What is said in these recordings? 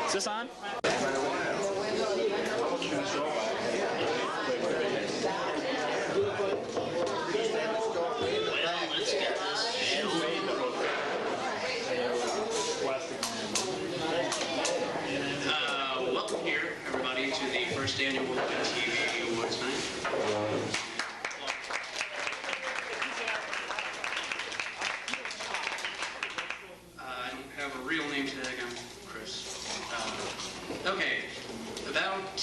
Is this on? Welcome here, everybody, to the first annual TV Awards night. I don't have a real name tag. I'm Chris. Okay, about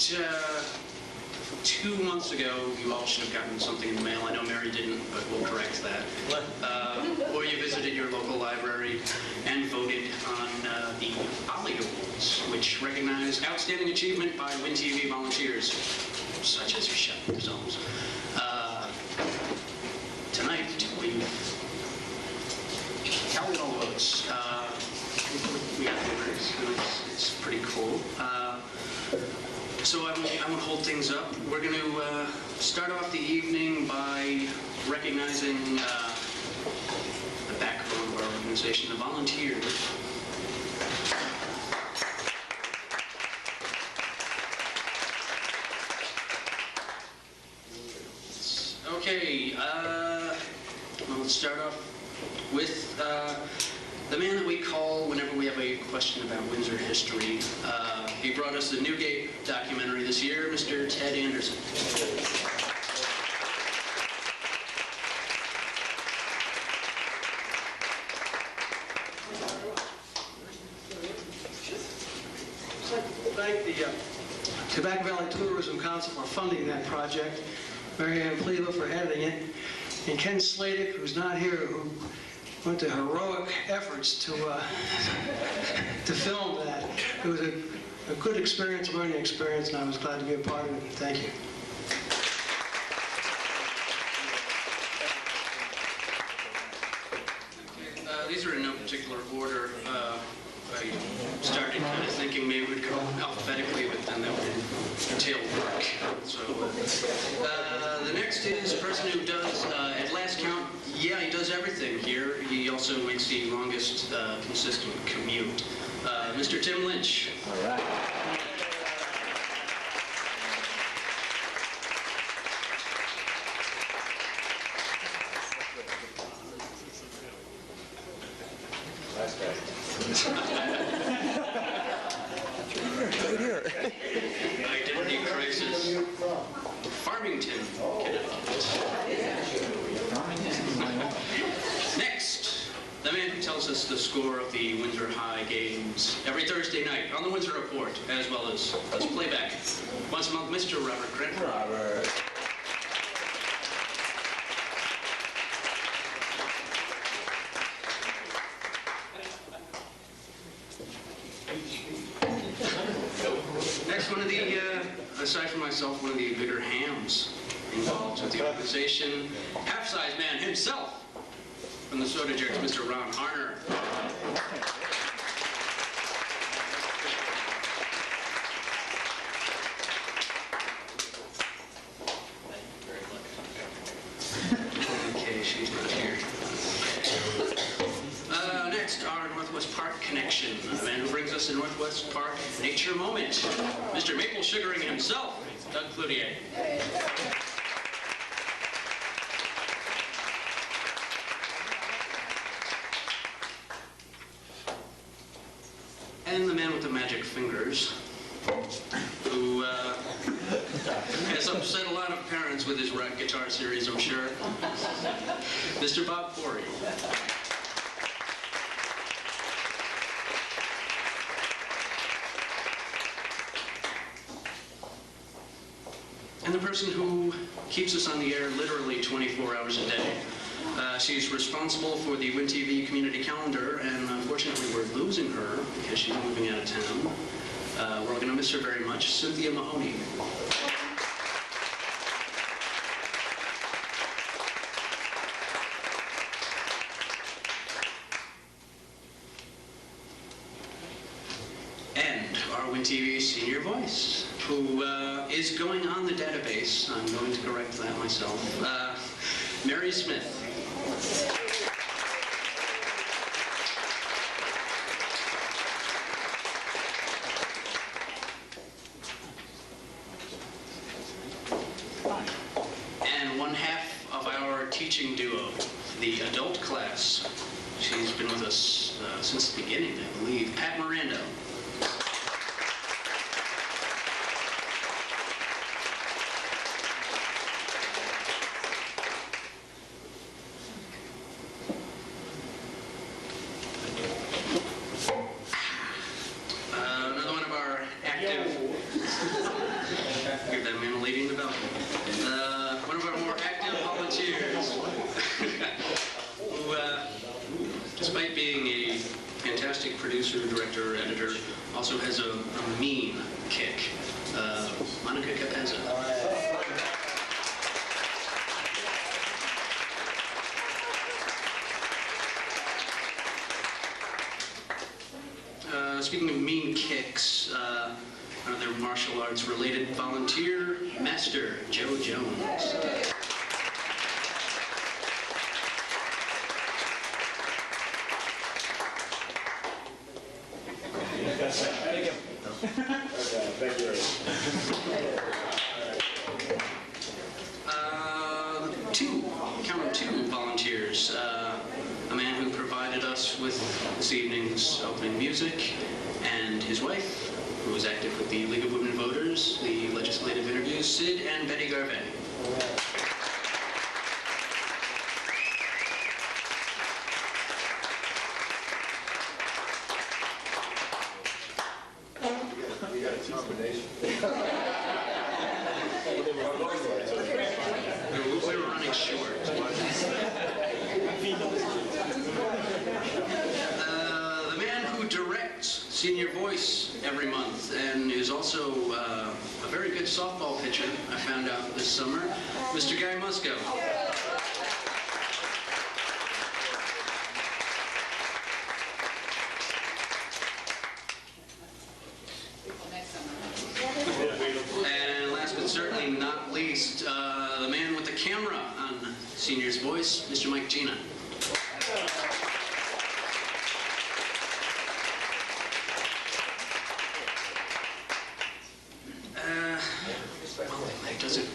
2 months ago, you all should have gotten something in the mail. I know Mary didn't, but we'll correct that. Or you visited your local library and voted on the Ollie Awards, which recognize outstanding achievement by WinTV volunteers, such as yourselves. Tonight, we've tallied all the votes. We got winners, and it's pretty cool. So I'm gonna hold things up. We're going to start off the evening by recognizing the backbone of our organization, the volunteers. Okay, well, let's start off with the man that we call whenever we have a question about Windsor history. He brought us the Newgate documentary this year, Mr. Ted Anderson. Thank the Tobacco Valley Tourism Council for funding that project, Mary Ann Cleva for editing it, and Ken Sladek, who's not here, who went to heroic efforts to film that. It was a good experience, learning experience, and I was glad to be a part of it. Thank you. Okay, these are in no particular order. I started kind of thinking maybe we'd go alphabetically, but then that would entail work. So the next is a person who does, at last count, yeah, he does everything here. He also makes the longest consistent commute. Mr. Tim Lynch. All right. Right here. Identity crisis. Farmington, Next, the man who tells us the score of the Windsor High games every Thursday night on the Windsor Report, as well as playback. Once a month, Mr. Robert Grant. Robert. Next, one of the, aside from myself, one of the bigger hams involved with the organization, half-size man himself, from the Soda Jerks, Mr. Ron Harner. Okay, she's not here. Next, our Northwest Park connection, the man who brings us the Northwest Park nature moment, Mr. Maple Sugaring himself, Doug Cloutier. And the man with the magic fingers, who has upset a lot of parents with his rock guitar series, I'm sure, Mr. Bob Forey. And the person who keeps us on the air literally 24 hours a day. She's responsible for the WinTV community calendar, and unfortunately we're losing her because she's moving out of town. We're going to miss her very much. Cynthia Mahoney. And our WinTV senior voice, who is going on the database. I'm going to correct that myself. Mary Smith. adult class. She's been with us since the beginning, I believe. Pat Miranda. Another one of our active... Give that man a lady in the balcony. One of our more active volunteers who, despite being a fantastic producer, director, editor, also has a mean kick. Monica Capezza. Speaking of mean kicks, another martial arts related volunteer, Master Joe Jones. Two volunteers. A man who provided us with this evening's opening music, and his wife, who was active with the League of Women Voters, the legislative interviews, Sid and Betty Garvey. We got a combination. We were running short. The man who directs Senior Voice every month and is also a very good softball pitcher, I found out this summer, Mr. Guy Musco. And last but certainly not least, the man with the camera on Senior's Voice, Mr. Mike Gina. That does it.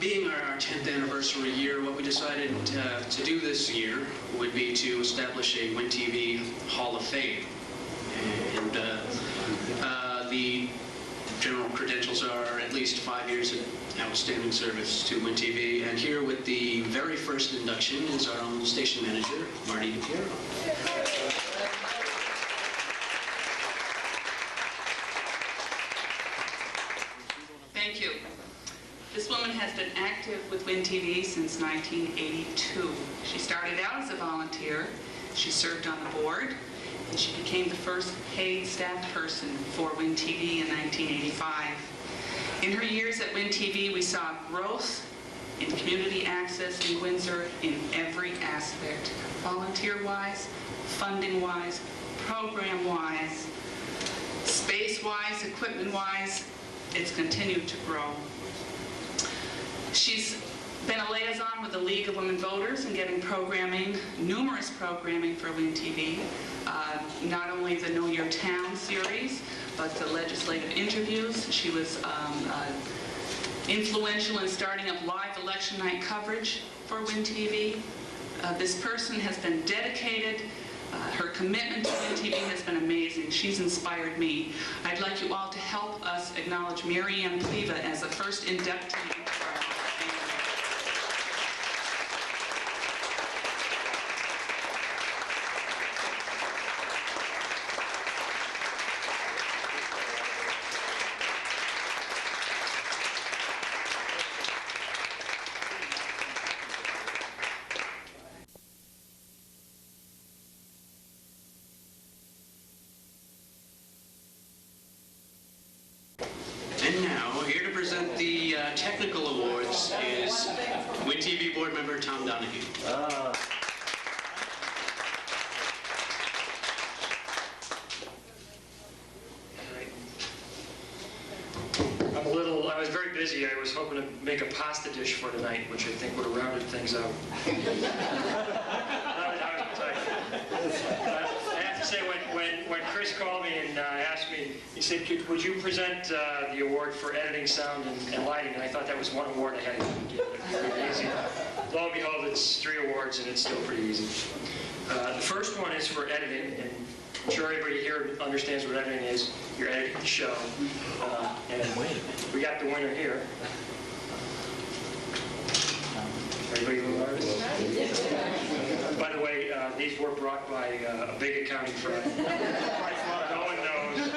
Being our 10th anniversary year, what we decided to do this year would be to establish a WinTV Hall of Fame. And the general credentials are at least 5 years of outstanding service to WinTV. And here with the very first induction is our own station manager, Marty DiPiero. Thank you. This woman has been active with WinTV since 1982. She started out as a volunteer, she served on the board, and she became the first paid staff person for WinTV in 1985. In her years at WinTV, we saw growth in community access in Windsor in every aspect, volunteer-wise, funding-wise, program-wise, space-wise, equipment-wise. It's continued to grow. She's been a liaison with the League of Women Voters and getting programming, numerous programming for WinTV, not only the Know Your Town series, but the legislative interviews. She was influential in starting up live election night coverage for WinTV. This person has been dedicated. Her commitment to WinTV has been amazing. She's inspired me. I'd like you all to help us acknowledge Mary Ann Pleva as the first inductee. And now, here to present the technical awards is WinTV board member Tom Donahue. I was very busy. I was hoping to make a pasta dish for tonight, which I think would have rounded things out. I have say when Chris called me and asked me, he said, would you present the award for editing, sound, and lighting? And I thought that was one award I had to get. Pretty easy. Lo and behold, it's 3 awards, and it's still pretty easy. The first one is for editing, and I'm sure everybody here understands what editing is. You're editing the show. And we got the winner here. Everybody know what it is? By the way, these were brought by a big accounting firm. No one knows.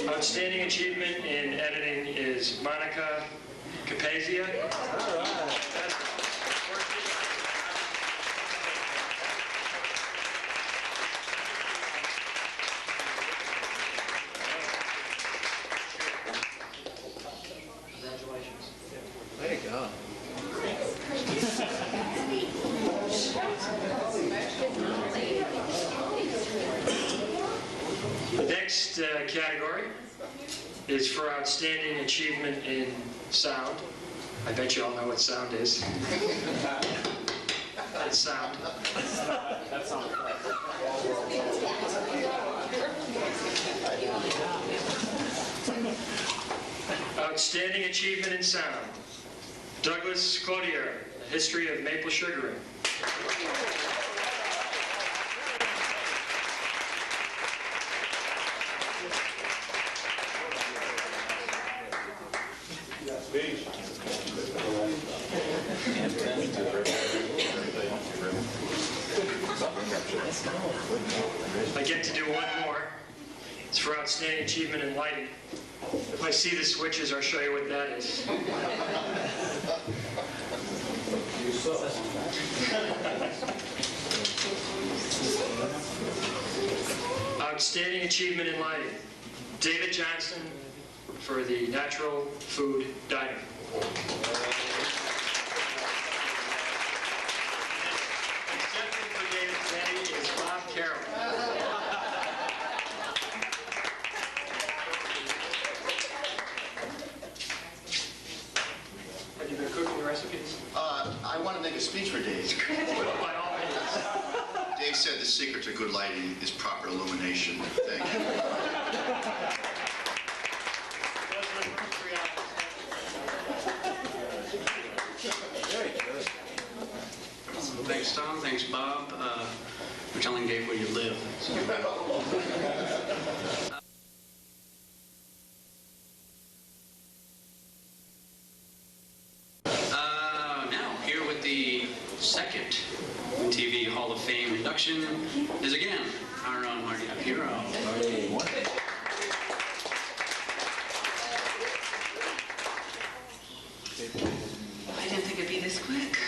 Outstanding achievement in editing is Monica Capazia. All right. Congratulations. Way to go. The next category is for outstanding achievement in sound. I bet you all know what sound is. That's sound. That sounds Outstanding achievement in sound. Douglas Cloutier, The History of Maple Sugaring. I get to do one more. It's for outstanding achievement in lighting. If I see the switches, I'll show you what that is. Outstanding achievement in lighting. David Johnson for the Natural Food Diner. Accepting for David today is Bob Carroll. Have you been cooking the recipes? I want to make a speech for Dave. By all means. Dave said the secret to good lighting is proper illumination. Thank you. Thanks, Tom. Thanks, Bob, for telling Dave where you live. Now, here with the second TV Hall of Fame induction is again our own Marty Apiro. I didn't think it'd be this quick.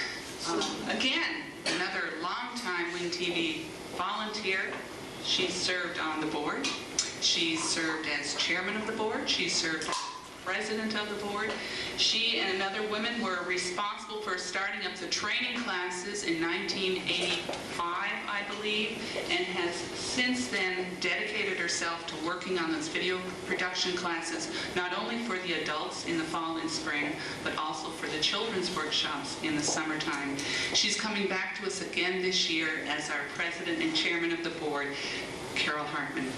Again, another longtime Win TV volunteer. She served on the board. She served as chairman of the board. She served as president of the board. She and another woman were responsible for starting up the training classes in 1985, I believe, and has since then dedicated herself to working on those video production classes, not only for the adults in the fall and spring, but also for the children's workshops in the summertime. She's coming back to us again this year as our president and chairman of the board, Carol Hartman.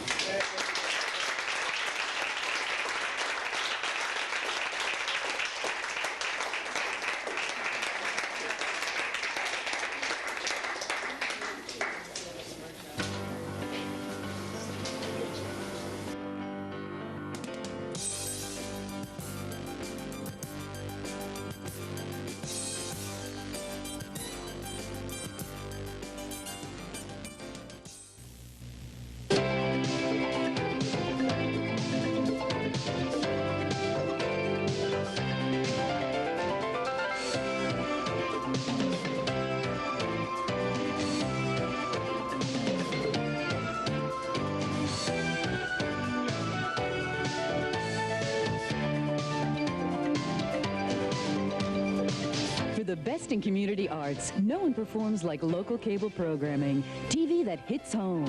For the best in community arts, no one performs like local cable programming. TV that hits home.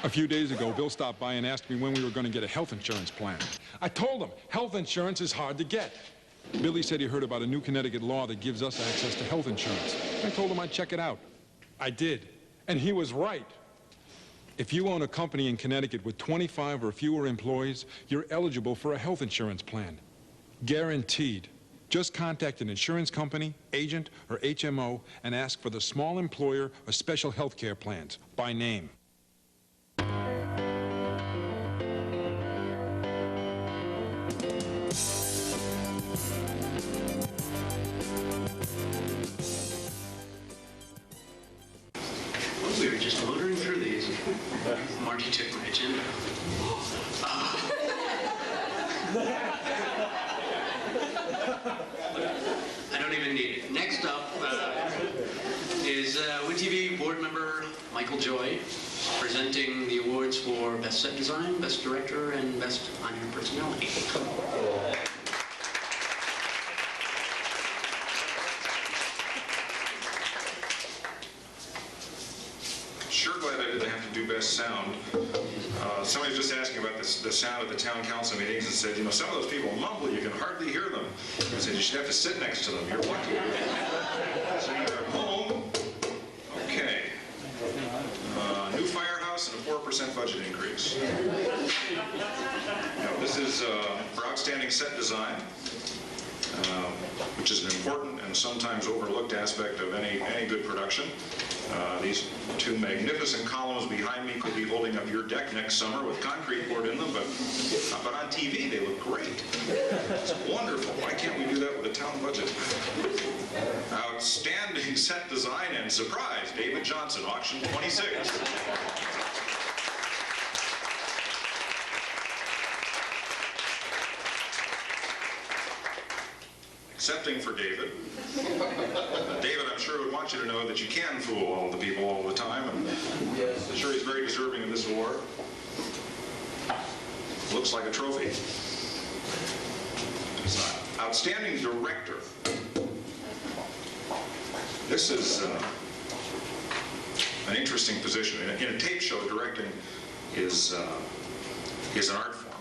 A few days ago, Bill stopped by and asked me when we were going to get a health insurance plan. I told him health insurance is hard to get. Billy said he heard about a new Connecticut law that gives us access to health insurance. I told him I'd check it out. I did, and he was right. If you own a company in Connecticut with 25 or fewer employees, you're eligible for a health insurance plan. Guaranteed. Just contact an insurance company, agent, or HMO and ask for the small employer or special health care plans by name. We were just motoring through these. Marty took my agenda. I don't even need it. Next up is WinTV board member Michael Joy, presenting the awards for Best Set Design, Best Director, and Best On-Air Personality. Sure glad I didn't have to do Best Sound. Somebody was just asking about the sound at the town council meetings and said, you know, some of those people mumble, you can hardly hear them. I said, you should have to sit next to them. You're lucky. So you're at home. Okay. New firehouse and a 4% budget increase. Now, this is for outstanding set design, which is an important and sometimes overlooked aspect of any good production. These two magnificent columns behind me could be holding up your deck next summer with concrete poured in them, but on TV they look great. It's wonderful. Why can't we do that with a town budget? Outstanding set design and surprise, David Johnson, auction 26. Accepting for David. David, I'm sure, would want you to know that you can fool all the people all the time, and I'm sure he's very deserving of this award. Looks like a trophy. It's not. Outstanding director. This is an interesting position. In a tape show, directing is an art form.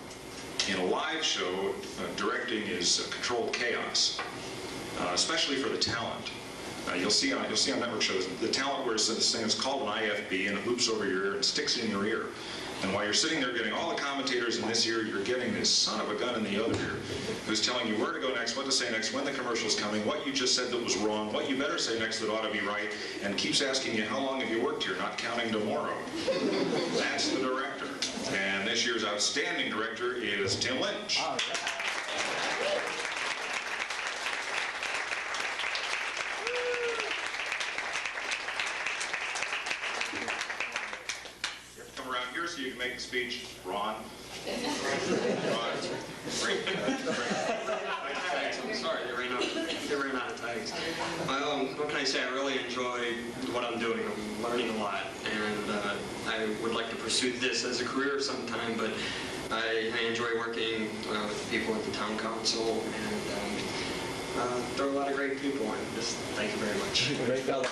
In a live show, directing is controlled chaos, especially for the talent. You'll see on network shows, the talent wears this thing that's called an IFB, and it loops over your ear and sticks in your ear. And while you're sitting there getting all the commentators in this ear, you're getting this son of a gun in the other ear, who's telling you where to go next, what to say next, when the commercial's coming, what you just said that was wrong, what you better say next that ought to be right, and keeps asking you, how long have you worked here, not counting tomorrow. That's the director. And this year's outstanding director is Tim Lynch. Oh, yeah. Come around here so you can make the speech. Ron. I'm sorry, they ran out of tags. What can I say? I really enjoy what I'm doing. I'm learning a lot, and I would like to pursue this as a career sometime, but I enjoy working with the people at the town council, and there are a lot of great people, and just thank you very much. Great fellow.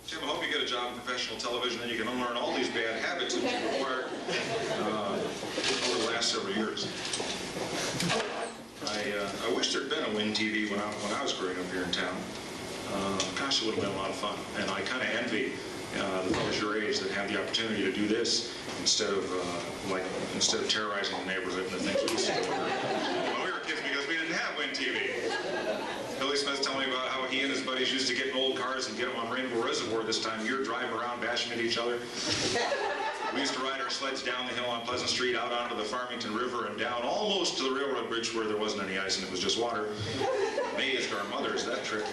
Tim, I hope you get a job in professional television and you can unlearn all these bad habits that you've acquired over the last several years. I wish there'd been a WinTV when I was growing up here in town. Gosh, it would have been a lot of fun. And I kind of envy the fellows your age that have the opportunity to do this instead of terrorizing the neighborhood and the things we used to do when we were kids, because we didn't have WinTV. Billy Smith's telling me about how he and his buddies used to get in old cars and get them on Rainbow Reservoir this time of year, driving around bashing into each other. We used to ride our sleds down the hill on Pleasant Street, out onto the Farmington River, and down almost to the railroad bridge where there wasn't any ice and it was just water. Amazed our mothers, that trip.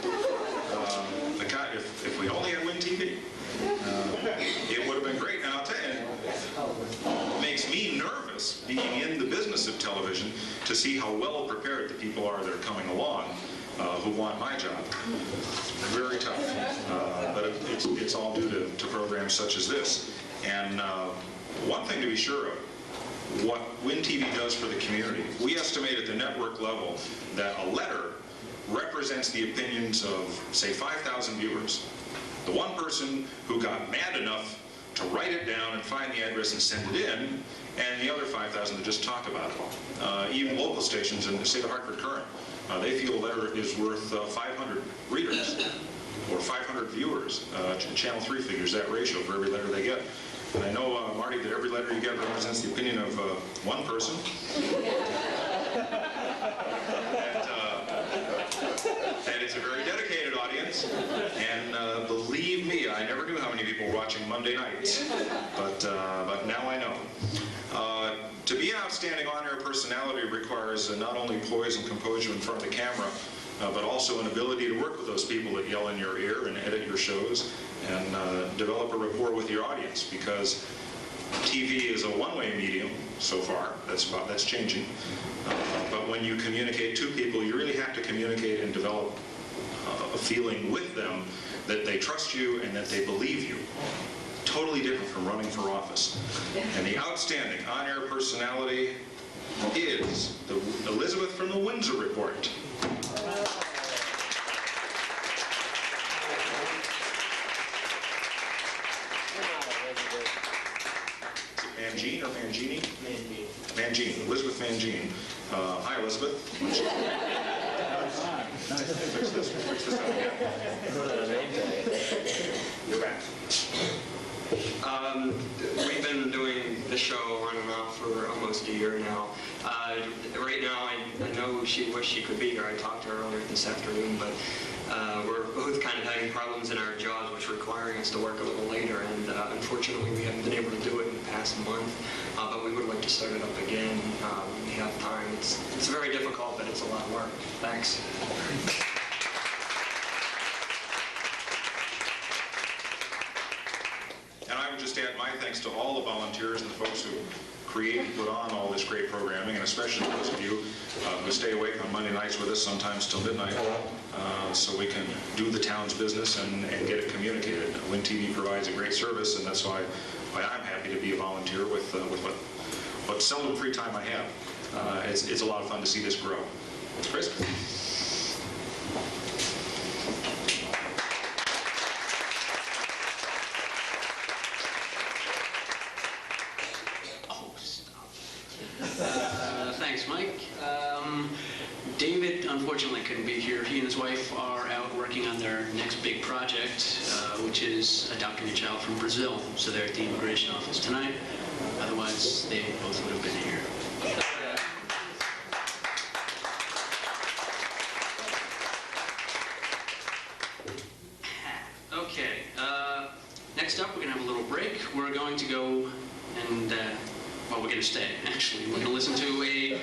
If we only had WinTV, it would have been great. And I'll tell you, it makes me nervous being in the business of television to see how well prepared the people are that are coming along who want my job. Very tough. But it's all due to programs such as this. And one thing to be sure of, what WinTV does for the community, we estimate at the network level that a letter represents the opinions of, say, 5,000 viewers. The one person who got mad enough to write it down and find the address and send it in, and the other 5,000 to just talk about it. Even local stations in, say, the Hartford Current, they feel a letter is worth 500 readers or 500 viewers. Channel 3 figures that ratio for every letter they get. And I know, Marty, that every letter you get represents the opinion of one person. And it's a very dedicated audience. And believe me, I never knew how many people were watching Monday nights. But now I know. To be an outstanding on-air personality requires not only poise and composure in front of the camera, but also an ability to work with those people that yell in your ear and edit your shows and develop a rapport with your audience, because TV is a one-way medium so far. That's changing. But when you communicate to people, you really have to communicate and develop a feeling with them that they trust you and that they believe you. Totally different from running for office. And the outstanding on-air personality is Elizabeth from the Windsor Report. Mangine or Mangini? Mangine. Elizabeth Mangine. Hi, Elizabeth. Fix this up again. You're back. We've been doing the show on and off for almost a year now. Right now, I know she wished she could be here. I talked to her earlier this afternoon, but we're both kind of having problems in our jobs, which are requiring us to work a little later, and unfortunately we haven't been able to do it in the past month, but we would like to start it up again when we have time. It's very difficult, but it's a lot of work. Thanks. And I would just add my thanks to all the volunteers and the folks who create and put on all this great programming, and especially those of you who stay awake on Monday nights with us, sometimes till midnight, so we can do the town's business and get it communicated. Win TV provides a great service, and that's why I'm happy to be a volunteer with what seldom free time I have. It's a lot of fun to see this grow. Chris? Thanks, Mike. David, unfortunately, couldn't be here. He and his wife are out working on their next big project, which is adopting a child from Brazil. So they're at the immigration office tonight. Otherwise, they both would have been here. Okay. Next up, we're going to have a little break. We're going to go and... well, we're going to stay, actually. We're going to listen to a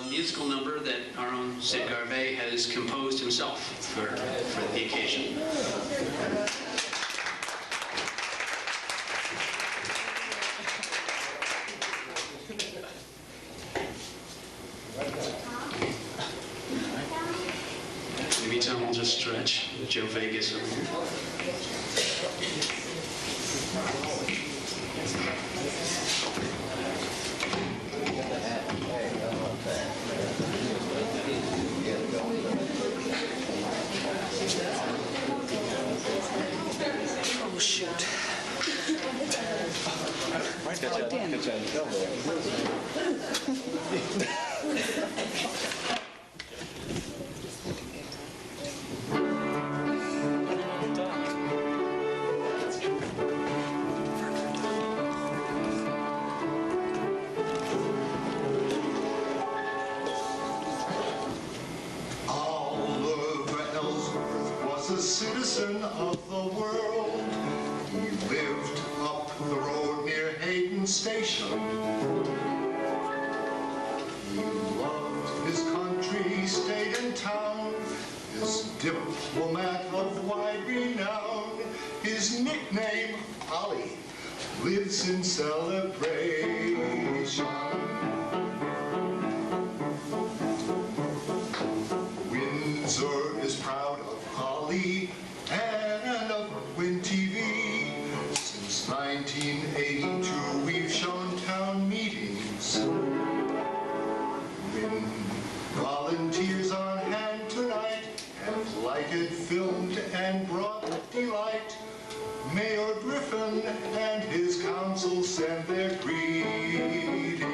musical number that our own Sid Garvey has composed himself for the occasion. Maybe Tom will just stretch Joe Vegas over here. Oh, shoot. Oh, damn. A citizen of the world. He lived up the road near Hayden Station. He loved his country, stayed in town. This diplomat of wide renown, his nickname, Ollie, lives in celebration. Windsor is proud of Ollie and of Win TV. Since 1982, we've shown town meetings. Win volunteers on hand tonight have lighted, filmed, and brought delight. Mayor Griffin and his council send their greetings.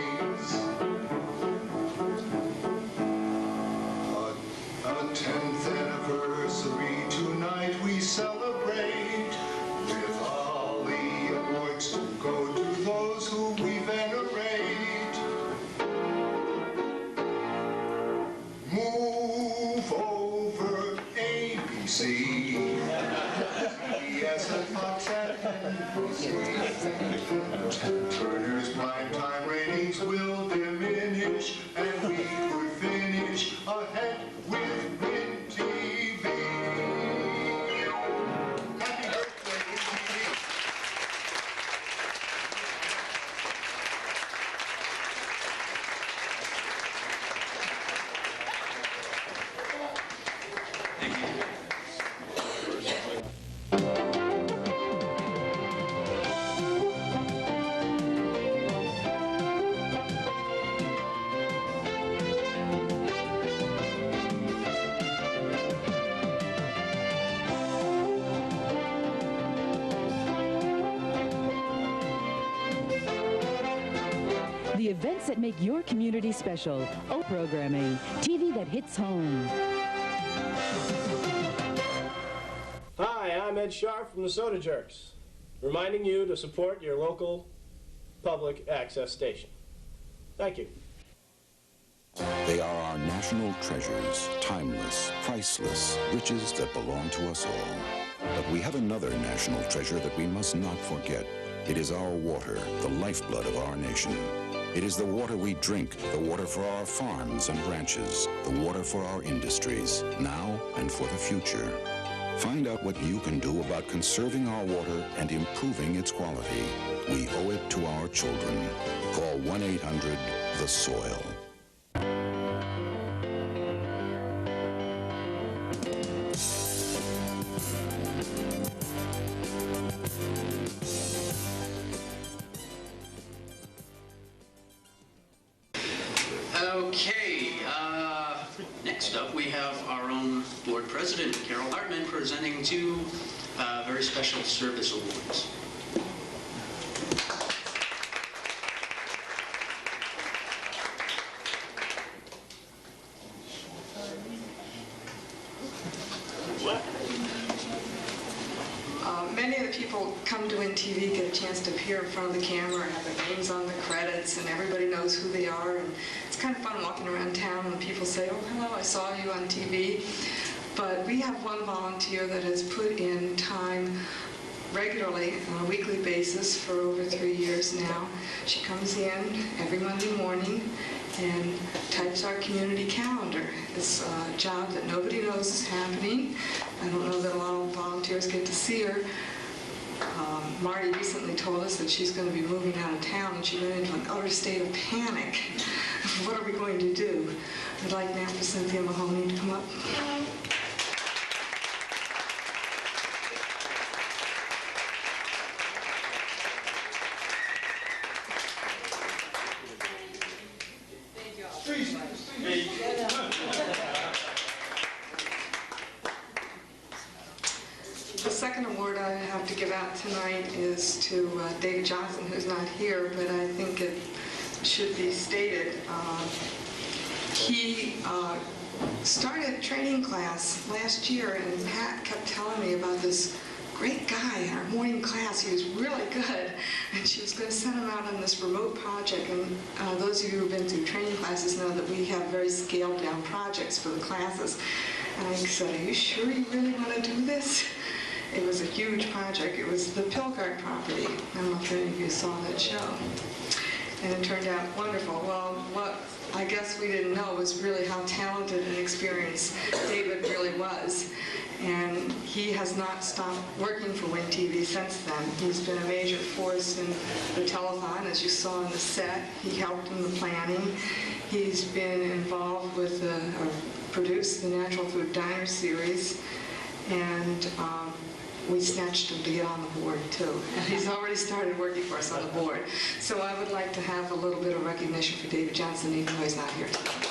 A 10th anniversary tonight we celebrate with Ollie awards to go to those who we venerate. Move over ABC. Yes, at Fox and NBC. Turner's primetime ratings will diminish, and we could finish ahead with Win TV. Happy birthday, Win TV. The events that make your community special. Programming. TV that hits home. Hi, I'm Ed Sharp from the Soda Jerks, reminding you to support your local public access station. Thank you. They are our national treasures, timeless, priceless, riches that belong to us all. But we have another national treasure that we must not forget. It is our water, the lifeblood of our nation. It is the water we drink, the water for our farms and ranches, the water for our industries, now and for the future. Find out what you can do about conserving our water and improving its quality. We owe it to our children. Call 1-800-THE-SOIL. Okay, next up we have our own board president, Carol Hartman, presenting two very special service awards. Many of the people come to WinTV, get a chance to appear in front of the camera, have their names on the credits, and everybody knows who they are. And it's kind of fun walking around town when people say, "Oh, hello, I saw you on TV." But we have one volunteer that has put in time regularly on a weekly basis for over 3 years now. She comes in every Monday morning and types our community calendar. It's a job that nobody knows is happening. I don't know that a lot of volunteers get to see her. Marty recently told us that she's going to be moving out of town, and she went into an utter state of panic. What are we going to do? I'd like now for Cynthia Mahoney to come up. The second award I have to give out tonight is to David Johnson, who's not here, but I think it should be stated. He started training class last year, and Pat kept telling me about this great guy in our morning class. He was really good, and she was going to send him out on this remote project. And those of you who have been through training classes know that we have very scaled down projects for the classes. And I said, "Are you sure you really want to do this?" It was a huge project. It was the Pilgard property. I don't know if any of you saw that show. And it turned out wonderful. Well, what I guess we didn't know was really how talented and experienced David really was. And he has not stopped working for WinTV since then. He's been a major force in the telethon, as you saw on the set. He helped in the planning. He's been involved with or produced the Natural Food Diner series. And we snatched him to get on the board, too. And he's already started working for us on the board. So I would like to have a little bit of recognition for David Johnson, even though he's not here today.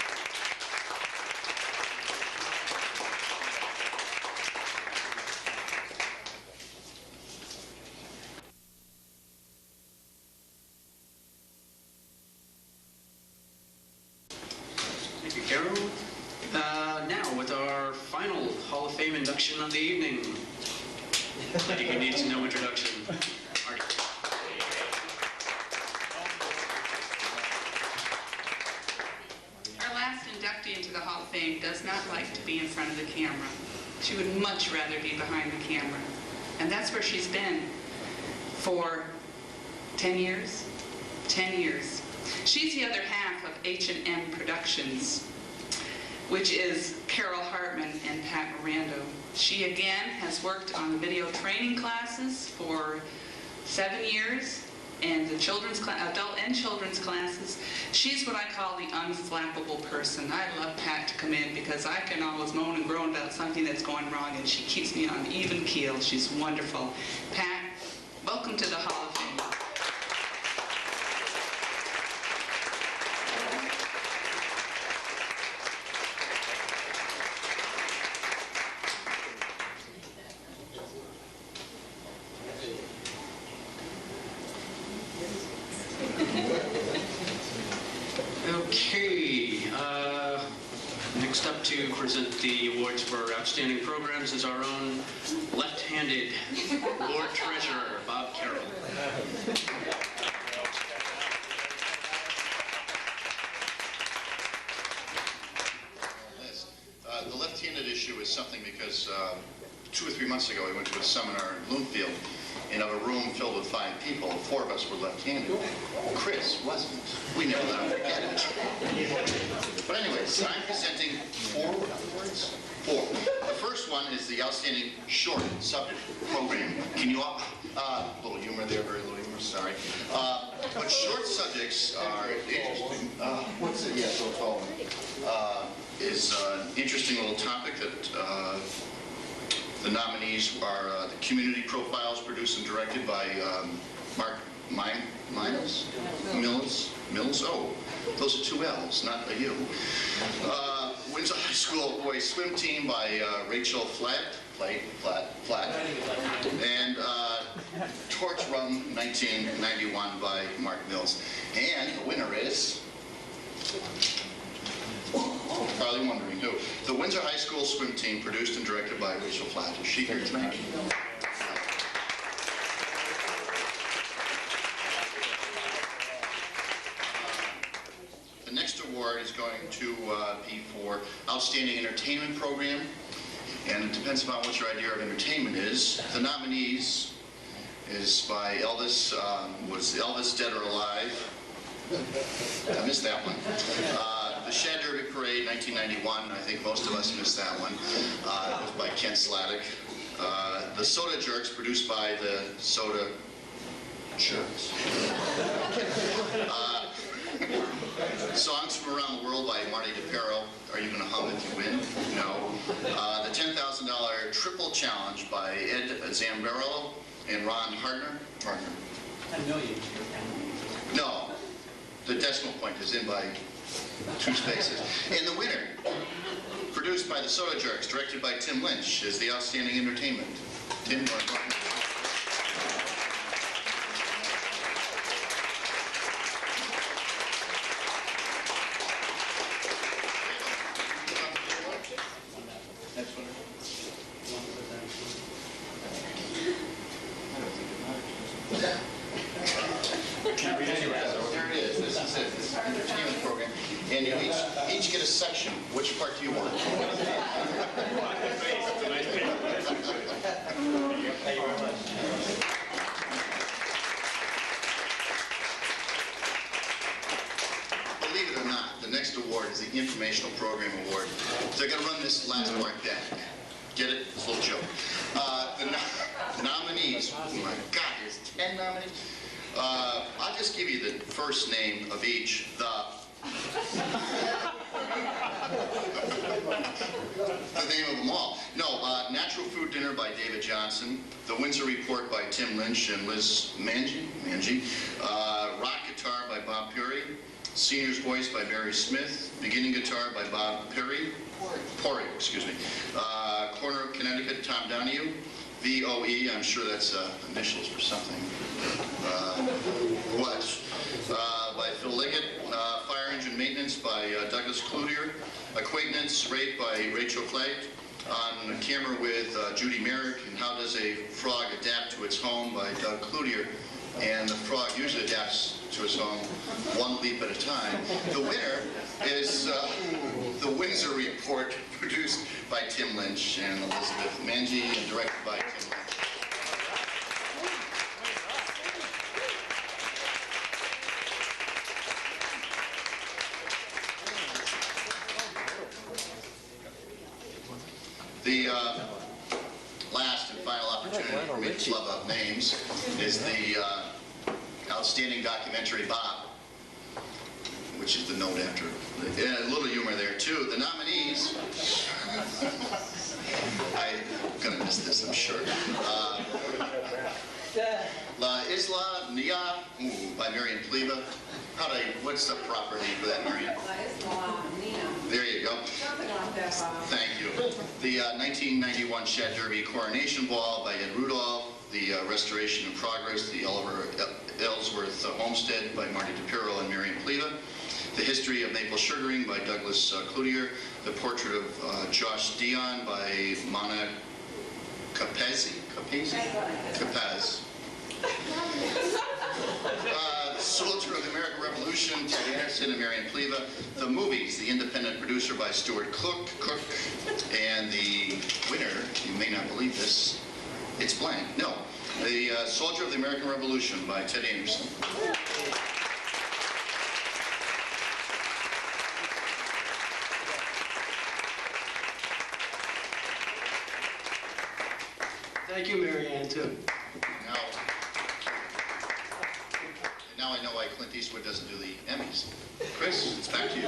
of the evening. Lady who needs no introduction. Marty. Our last inductee into the Hall of Fame does not like to be in front of the camera. She would much rather be behind the camera. And that's where she's been for 10 years? 10 years. She's the other half of H&M Productions, which is Carol Hartman and Pat Mirando. She again has worked on the video training classes for 7 years, and the adult and children's classes. She's what I call the unflappable person. I love Pat to come in because I can always moan and groan about something that's going wrong, and she keeps me on even keel. She's wonderful. Pat, welcome to the Hall of Fame. Okay, next up to present the awards for outstanding programs is our own left-handed Lord Treasurer, Bob Carroll. The left-handed issue is something because 2 or 3 months ago I went to a seminar in Bloomfield, and of a room filled with 5 people, 4 of us were left-handed. Chris wasn't. We never let him forget it. But anyways, I'm presenting 4 awards. 4. The first one is the outstanding short subject program. Can you all, little humor there, very little humor, sorry. But short subjects are interesting. What's it? Yeah, so tall. Is an interesting little topic that the nominees are the community profiles produced and directed by Mark Mills? Oh, those are 2 L's, not a U. Windsor High School Boys Swim Team by Rachel Flatt. And Torch Run 1991 by Mark Mills. And the winner is... Probably wondering who. The Windsor High School Swim Team, produced and directed by Rachel Flatt. Is she here tonight? The next award is going to be for Outstanding Entertainment Program. And it depends upon what your idea of entertainment is. The nominees is by Elvis. Was Elvis dead or alive? I missed that one. The Shad Derby Parade, 1991. I think most of us missed that one. It was by Ken Sladek. The Soda Jerks, produced by the Soda Jerks. Songs from Around the World by Marty DePero. Are you going to hum if you win? No. The $10,000 Triple Challenge by Ed Zambarello and Ron Hartner. I know you. No. The decimal point is in by 2 spaces. And the winner, produced by the Soda Jerks, directed by Tim Lynch, is the Outstanding Entertainment. Tim, you want to talk about it? There it is. This is it. This is the entertainment program. And you each get a section. Which part do you want? Believe it or not, the next award is the Informational Program Award. They're going to run this last part back. Get it? It's a little joke. The nominees, oh my God, there's 10 nominees. I'll just give you the first name of each. The name of them all. No, Natural Food Dinner by David Johnson. The Windsor Report by Tim Lynch and Liz Manji. Rock Guitar by Bob Perry. Senior's Voice by Mary Smith. Beginning Guitar by Bob Perry. Pori, excuse me. Corner of Connecticut, Tom Donahue. VOE, I'm sure that's initials for something. By Phil Liggett. Fire Engine Maintenance by Douglas Cloutier. Acquaintance Rate by Rachel Clegg. On camera with Judy Merrick, and How Does a Frog Adapt to Its Home by Doug Cloutier. And the frog usually adapts to its home one leap at a time. The winner is the Windsor Report, produced by Tim Lynch and Elizabeth Manji, and directed by Tim Lynch. The last and final opportunity for me to flub up names is the outstanding documentary Bob, which is the note after. And a little humor there too. The nominees, I'm going to miss this, I'm sure. La Isla Nia by Marian Pleva. What's the proper name for that, Marian? La Isla Nina. There you go. Something like that, Bob. Thank you. The 1991 Shad Derby Coronation Ball by Ed Rudolph. The Restoration in Progress, the Ellsworth Homestead by Marty DePiro and Marian Pleva. The History of Maple Sugaring by Douglas Cloutier. The Portrait of Josh Dion by Mana Capaz. Soldier of the American Revolution, Ted Anderson and Marian Pleva. The Movies, The Independent Producer by Stuart Cook. And the winner, you may not believe this, it's blank. No. The Soldier of the American Revolution by Ted Anderson. Thank you, Mary Ann, too. Now I know why Clint Eastwood doesn't do the Emmys. Chris, it's back to you.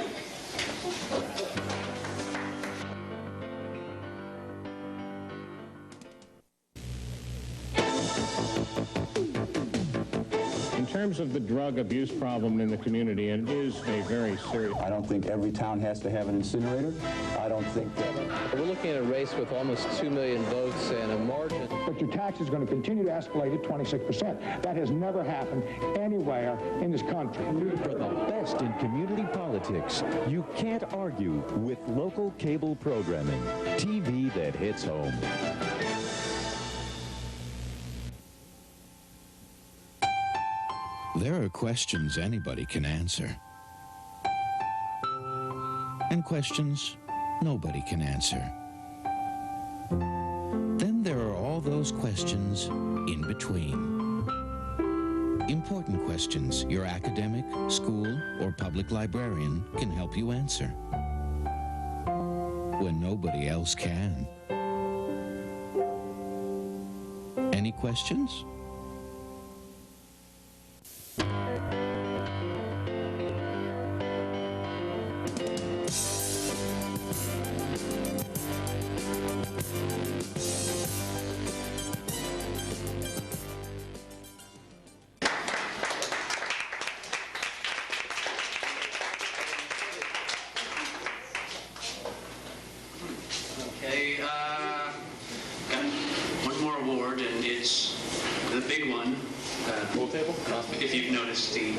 In terms of the drug abuse problem in the community, it is a very serious... I don't think every town has to have an incinerator. I don't think that... We're looking at a race with almost 2 million votes and a margin. But your tax is going to continue to escalate at 26%. That has never happened anywhere in this country. For the best in community politics, you can't argue with local cable programming. TV that hits home. There are questions anybody can answer. And questions nobody can answer. Then there are all those questions in between. Important questions your academic, school, or public librarian can help you answer. When nobody else can. Any questions? Okay, got one more award, and it's the big one. Pool table? If you've noticed the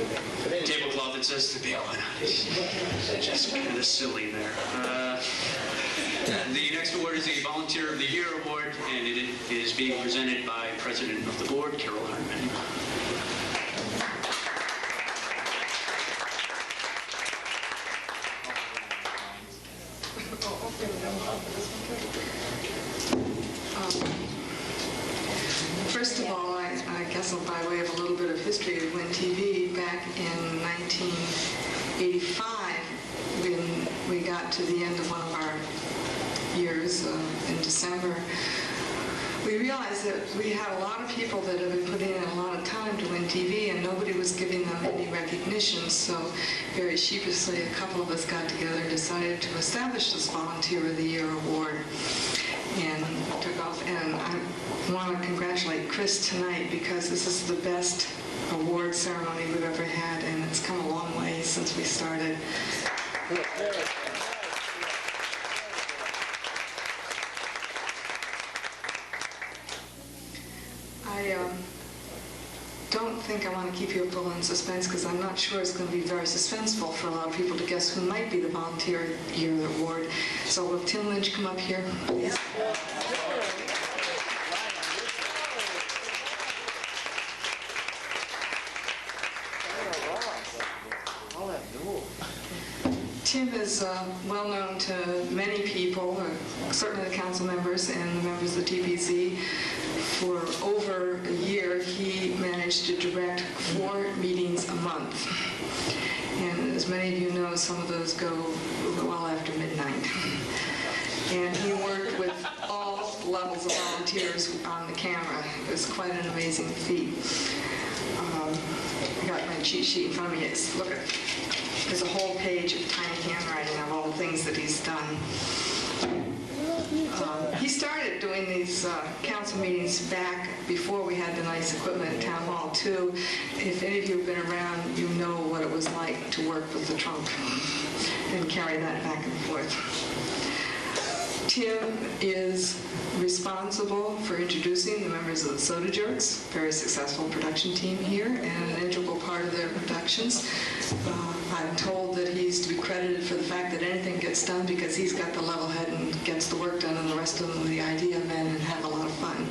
tablecloth that says the big one on it. Just kind of silly there. The next award is the Volunteer of the Year Award, and it is being presented by President of the Board, Carol Hartman. First of all, I guess by way of a little bit of history of Win TV, back in 1985, when we got to the end of one of our years in December, we realized that we had a lot of people that had been putting in a lot of time to Win TV, and nobody was giving them any recognition. So very sheepishly, a couple of us got together and decided to establish this Volunteer of the Year Award. And took off, and I want to congratulate Chris tonight because this is the best award ceremony we've ever had, and it's come a long way since we started. don't think I want to keep you up all in suspense because I'm not sure it's going to be very suspenseful for a lot of people to guess who might be the Volunteer Year Award. So will Tim Lynch come up here, please? Tim is well known to many people, certainly the council members and the members of the TPC. For over a year, he managed to direct 4 meetings a month. And as many of you know, some of those go well after midnight. And he worked with all levels of volunteers on the camera. It was quite an amazing feat. I got my cheat sheet in front of me. Look at, there's a whole page of tiny handwriting of all the things that he's done. He started doing these council meetings back before we had the nice equipment at Town Hall, too. If any of you have been around, you know what it was like to work with the trunk and carry that back and forth. Tim is responsible for introducing the members of the Soda Jerks, very successful production team here, and an integral part of their productions. I'm told that he's to be credited for the fact that anything gets done because he's got the level head and gets the work done, and the rest of them are the idea men and have a lot of fun.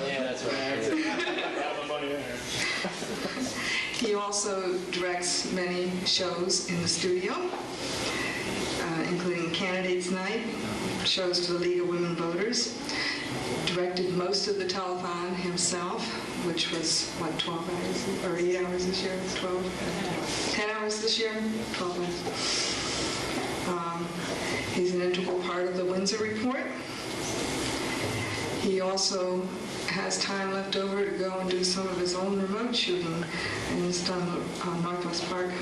Yeah, that's right. He also directs many shows in the studio, including Candidates Night, shows to the League of Women Voters, directed most of the telethon himself, which was, what, 12 hours, or 8 hours this year? 12? 10 hours this year? 12 hours. He's an integral part of the Windsor Report. He also has time left over to go and do some of his own remote shooting, and he's done the Northwest Park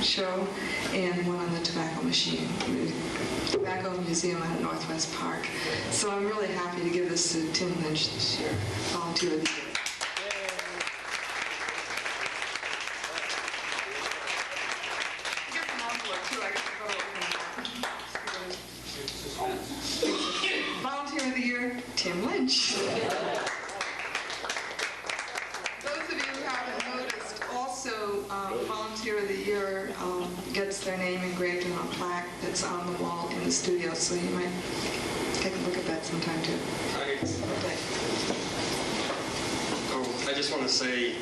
show and one on the tobacco museum at Northwest Park. So I'm really happy to give this to Tim Lynch this year, Volunteer of the Year. Volunteer of the Year, Tim Lynch. Those of you who haven't noticed, also Volunteer of the Year gets their name engraved on a plaque that's on the wall in the studio, so you might take a look at that sometime too. I just want to say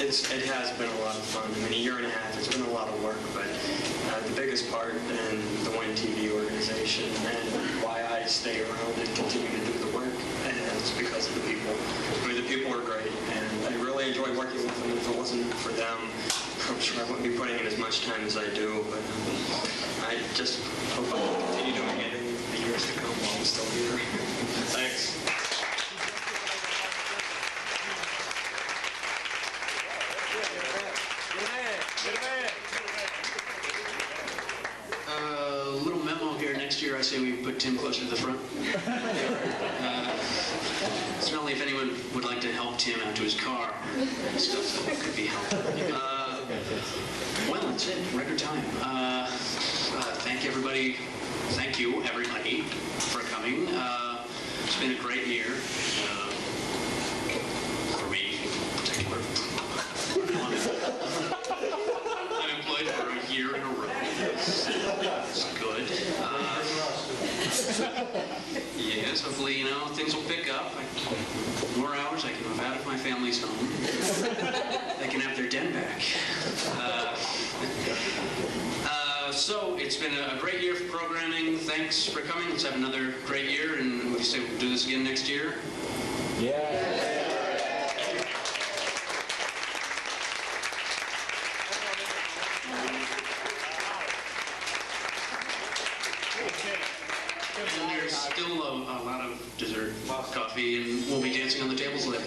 it has been a lot of fun. I mean, a year and a half, it's been a lot of work, but the biggest part in the Win TV organization and why I stay around and continue to do the work, and it's because of the people. I mean, the people are great, and I really enjoy working with them. If it wasn't for them, I'm sure I wouldn't be putting in as much time as I do, but I just hope I can continue doing it in the years to come while I'm still here. Thanks. Little memo here. Next year, I say we put Tim closer to the front. Certainly, if anyone would like to help Tim out to his car, stuff that could be helpful. Well, that's it. Record time. Thank you, everybody, for coming. It's been a great year. For me, in particular. I'm employed for a year in a row. It's good. Yes, hopefully, things will pick up. More hours I can move out of my family's home. They can have their den back. So it's been a great year for programming. Thanks for coming. Let's have another great year, and we say we'll do this again next year. Yeah. And there's still a lot of dessert, coffee, and we'll be dancing on the tables later.